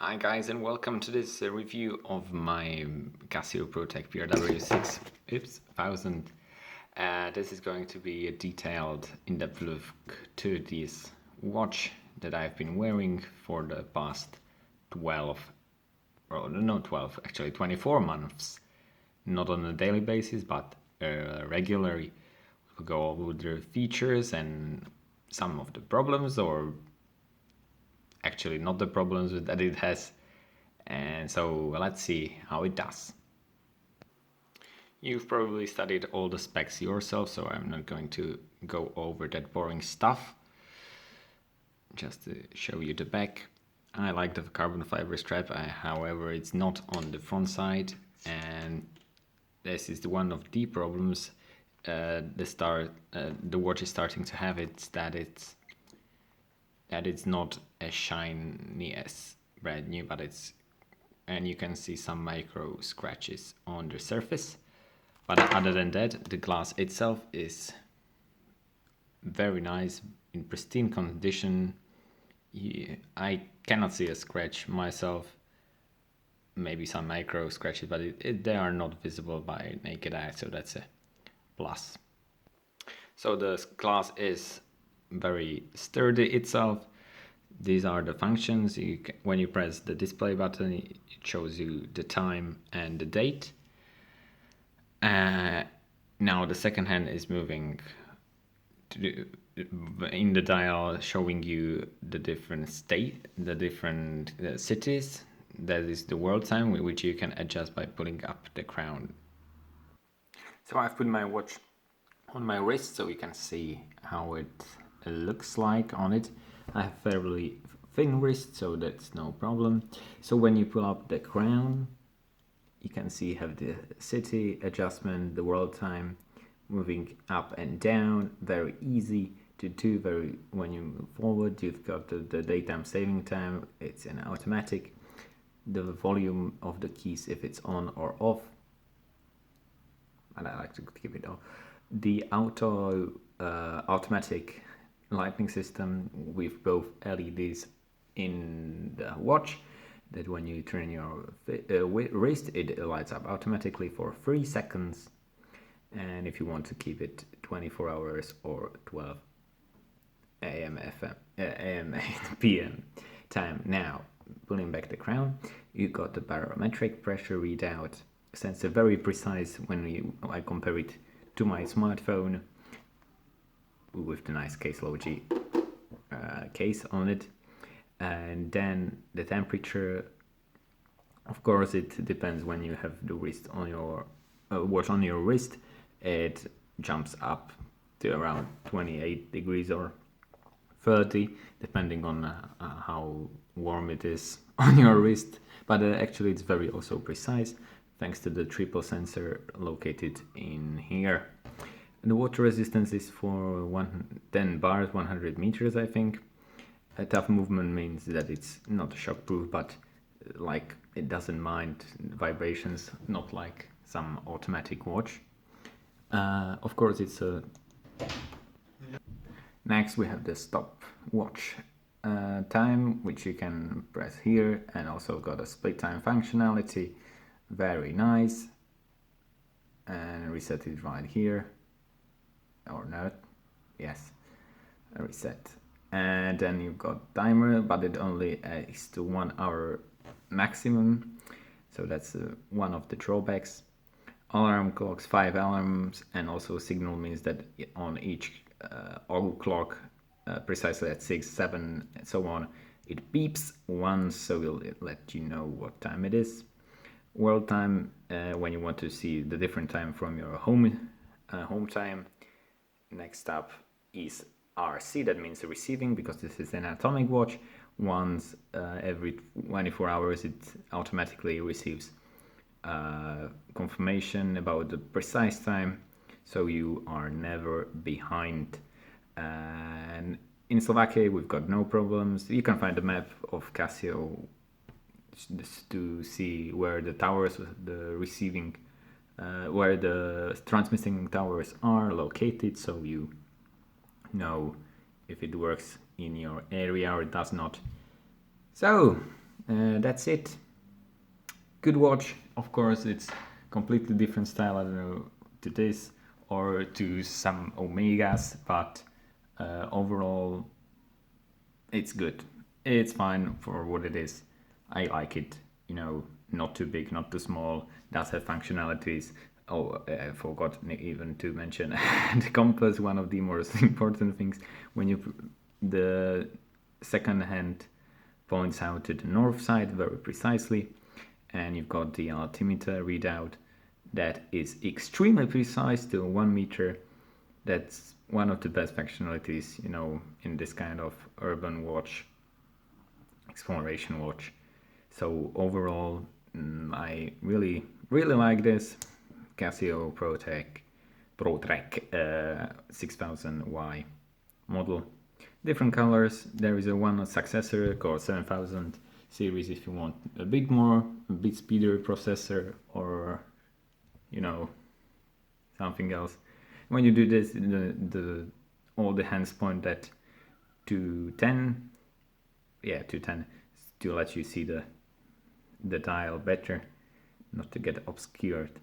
Hi guys, and welcome to this review of my Casio PRW 6000. This is going to be a detailed, in-depth look to this watch that I've been wearing for the past 24 months. Not on a daily basis, but regularly. We'll go over the features and some of the problems, or actually not the problems that it has, and so let's see how it does. You've probably studied all the specs yourself, so I'm not going to go over that boring stuff. Just to show you the back. I like the carbon fiber strap, however it's not on the front side, and this is one of the problems the watch is starting to have. It's that it's not as shiny as brand new, but and you can see some micro scratches on the surface. But other than that, the glass itself is very nice, in pristine condition. I cannot see a scratch myself, maybe some micro scratches, but they are not visible by naked eye, so that's a plus. So the glass is very sturdy itself. These are the functions. When you press the display button, it shows you the time and the date. Now the second hand is moving in the dial, showing you the different cities. That is the world time, which you can adjust by pulling up the crown. So I've put my watch on my wrist so you can see how it looks like on it. I have fairly thin wrist, so that's no problem. So when you pull up the crown, you can see you have the city adjustment, the world time, moving up and down, very easy to do. When you move forward, you've got the daytime saving time, it's an automatic, the volume of the keys if it's on or off, and I like to keep it off. The automatic lighting system with both LEDs in the watch, that when you turn your wrist, it lights up automatically for 3 seconds, and if you want to keep it 24 hours or 12 AM PM time. Now pulling back the crown, you got the barometric pressure readout sensor, very precise when I compare it to my smartphone with the nice Casio case on it. And then the temperature, of course it depends. When you have the wrist on your watch on your wrist, it jumps up to around 28 degrees or 30, depending on how warm it is on your wrist. But actually it's very also precise, thanks to the triple sensor located in here. The water resistance is for 10 bars, 100 meters, I think. A tough movement means that it's not shockproof, but like it doesn't mind vibrations, not like some automatic watch. Of course, it's a. Next, we have the stopwatch time, which you can press here, and also got a split time functionality. Very nice. And reset it right here. Or not? Yes. Reset. And then you've got timer, but it only is to 1 hour maximum, so that's one of the drawbacks. Alarm clocks, 5 alarms, and also signal means that on each clock, precisely at 6, 7, and so on, it beeps once, so will let you know what time it is. World time, when you want to see the different time from your home time. Next up is RC, that means receiving, because this is an atomic watch. Once every 24 hours it automatically receives confirmation about the precise time, so you are never behind. And in Slovakia we've got no problems. You can find a map of Casio to see where the towers, where the transmitting towers are located, so you know if it works in your area or it does not. So That's it. Good watch. Of course, it's completely different style. I don't know, to this or to some Omegas, but overall, it's good. It's fine for what it is. I like it. You know, not too big, not too small. Does have functionalities. Oh, I forgot even to mention the compass. One of the most important things when the second hand points out to the north side very precisely, and you've got the altimeter readout that is extremely precise to 1 meter. That's one of the best functionalities, you know, in this kind of urban watch, exploration watch. So overall, I really like this Casio Pro Trek 6000Y model. Different colors. There is one successor called 7000 series if you want a bit speedier processor, or you know, something else. When you do this, all the hands point at 210. Yeah, 210 to let you see the dial better, not to get obscured.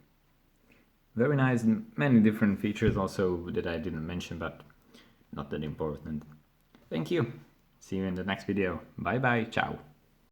Very nice. Many different features also that I didn't mention, but not that important. Thank you. See you in the next video. Bye bye. Ciao.